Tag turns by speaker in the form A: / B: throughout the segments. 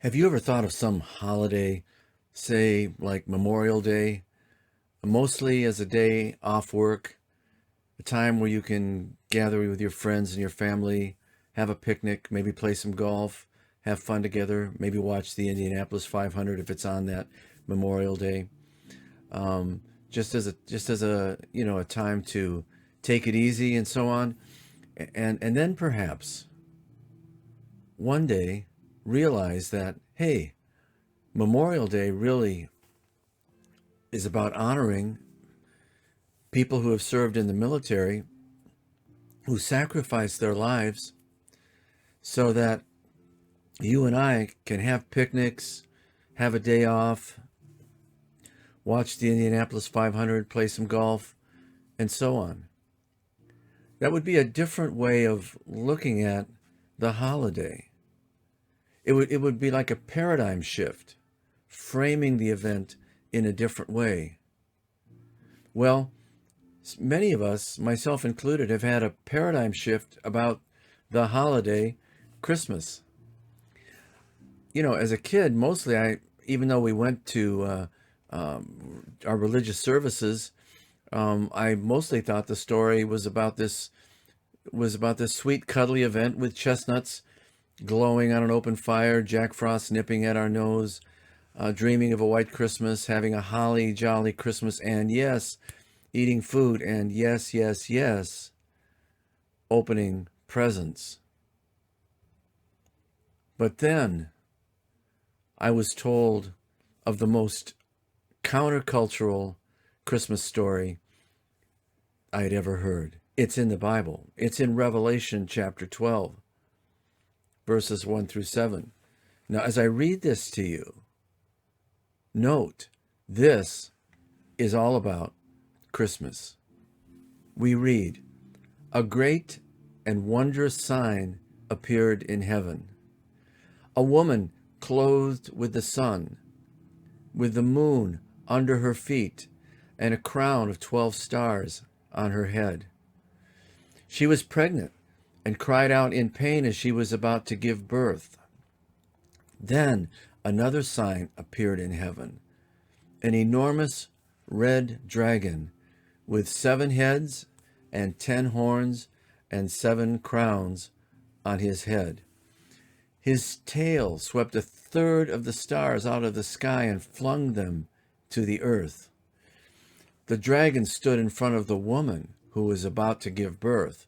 A: Have you ever thought of some holiday, say like Memorial Day, mostly as a day off work, a time where you can gather with your friends and your family, have a picnic, maybe play some golf, have fun together, maybe watch the Indianapolis 500 if it's on that Memorial Day, um, just as a a time to take it easy and so on, and then perhaps one day realize that hey, Memorial Day really is about honoring people who have served in the military, who sacrificed their lives so that you and I can have picnics, have a day off, watch the Indianapolis 500, play some golf, and so on. That would be a different way of looking at the holiday. It would be like a paradigm shift, framing the event in a different way. Well, many of us, myself included, have had a paradigm shift about the holiday Christmas. As a kid, mostly even though we went to our religious services, I mostly thought the story was about this sweet, cuddly event with chestnuts glowing on an open fire, Jack Frost nipping at our nose, dreaming of a white Christmas, having a holly jolly Christmas, and yes, eating food, and yes, yes, yes, opening presents. But then I was told of the most countercultural Christmas story I had ever heard. It's in the Bible. It's in Revelation chapter 12, verses 1 through 7. Now, as I read this to you, note this is all about Christmas. We read, "A great and wondrous sign appeared in heaven. A woman clothed with the sun, with the moon under her feet, and a crown of 12 stars on her head. She was pregnant and cried out in pain as she was about to give birth. Then another sign appeared in heaven, an enormous red dragon with 7 heads and 10 horns and 7 crowns on his head. His tail swept a third of the stars out of the sky and flung them to the earth. The dragon stood in front of the woman who was about to give birth,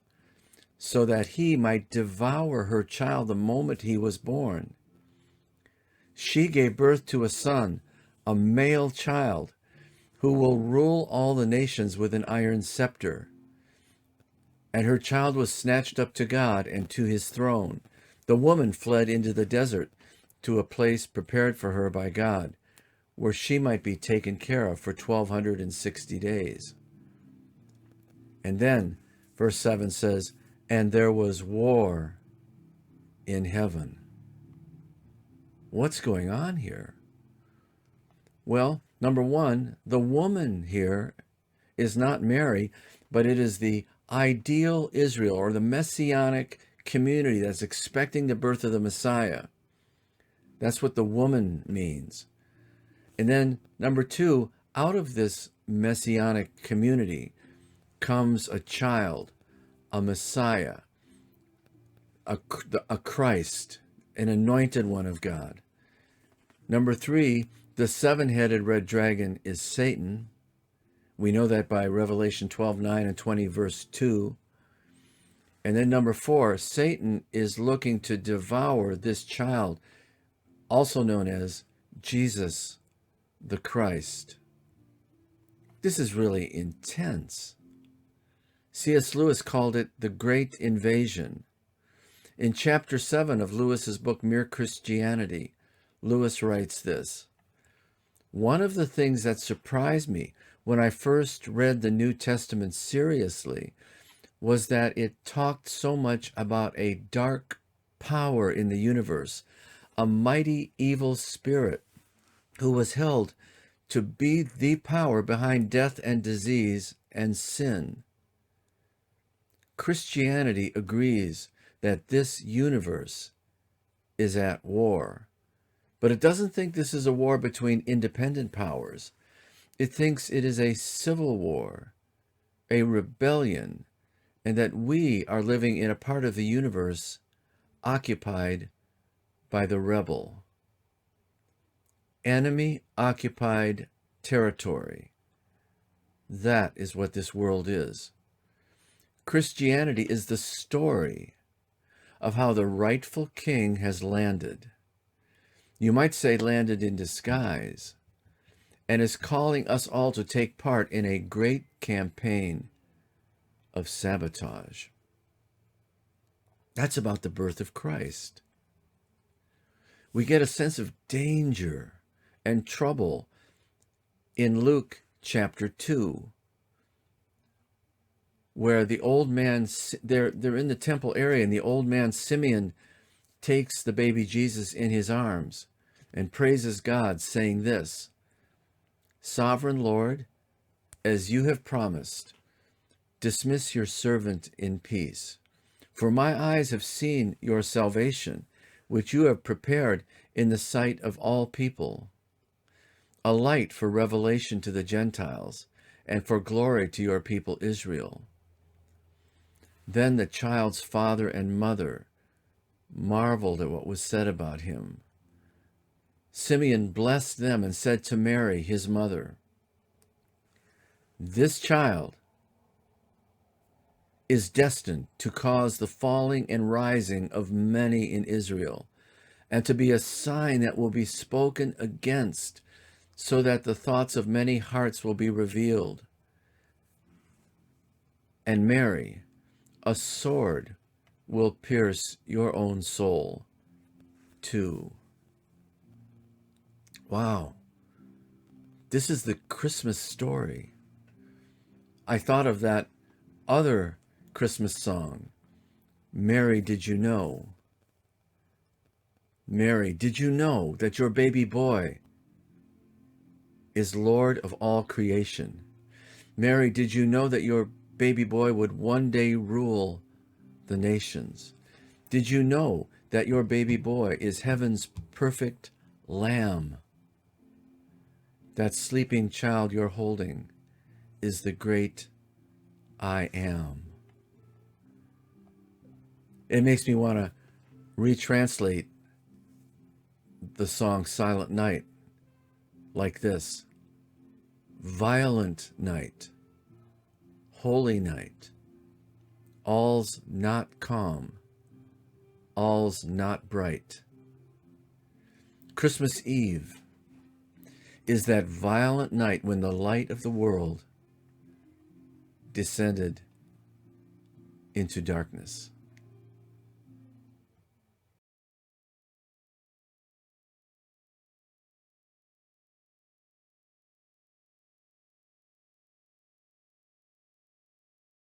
A: so that he might devour her child the moment he was born. She gave birth to a son, a male child, who will rule all the nations with an iron scepter. And her child was snatched up to God and to his throne. The woman fled into the desert to a place prepared for her by God, where she might be taken care of for 1260 days. And then, verse 7 says, and there was war in heaven. What's going on here? Well, number one, the woman here is not Mary, but it is the ideal Israel, or the messianic community that's expecting the birth of the Messiah. That's what the woman means. And then number two, out of this messianic community comes a child, a Messiah, a Christ, an anointed one of God. Number three, the 7-headed red dragon is Satan. We know that by Revelation 12:9 and 20, verse 2. And then number 4, Satan is looking to devour this child, also known as Jesus the Christ. This is really intense. C.S. Lewis called it the Great Invasion. In chapter 7 of Lewis's book, Mere Christianity, Lewis writes this: one of the things that surprised me when I first read the New Testament seriously was that it talked so much about a dark power in the universe, a mighty evil spirit who was held to be the power behind death and disease and sin. Christianity agrees that this universe is at war. But it doesn't think this is a war between independent powers. It thinks it is a civil war, a rebellion, and that we are living in a part of the universe occupied by the rebel. Enemy-occupied territory. That is what this world is. Christianity is the story of how the rightful king has landed. You might say landed in disguise, and is calling us all to take part in a great campaign of sabotage. That's about the birth of Christ. We get a sense of danger and trouble in Luke chapter 2, where the old man, they're in the temple area, and the old man Simeon takes the baby Jesus in his arms and praises God, saying this, "Sovereign Lord, as you have promised, dismiss your servant in peace. For my eyes have seen your salvation, which you have prepared in the sight of all people, a light for revelation to the Gentiles, and for glory to your people Israel." Then the child's father and mother marveled at what was said about him. Simeon blessed them and said to Mary, his mother, "This child is destined to cause the falling and rising of many in Israel, and to be a sign that will be spoken against, so that the thoughts of many hearts will be revealed. And Mary, a sword will pierce your own soul too." Wow. This is the Christmas story. I thought of that other Christmas song, "Mary, Did You Know?" Mary, did you know that your baby boy is Lord of all creation? Mary, did you know that your baby boy would one day rule the nations? Did you know that your baby boy is heaven's perfect lamb? That sleeping child you're holding is the great I Am. It makes me want to retranslate the song Silent Night like this: violent night, holy night, all's not calm, all's not bright. Christmas Eve is that violent night when the light of the world descended into darkness.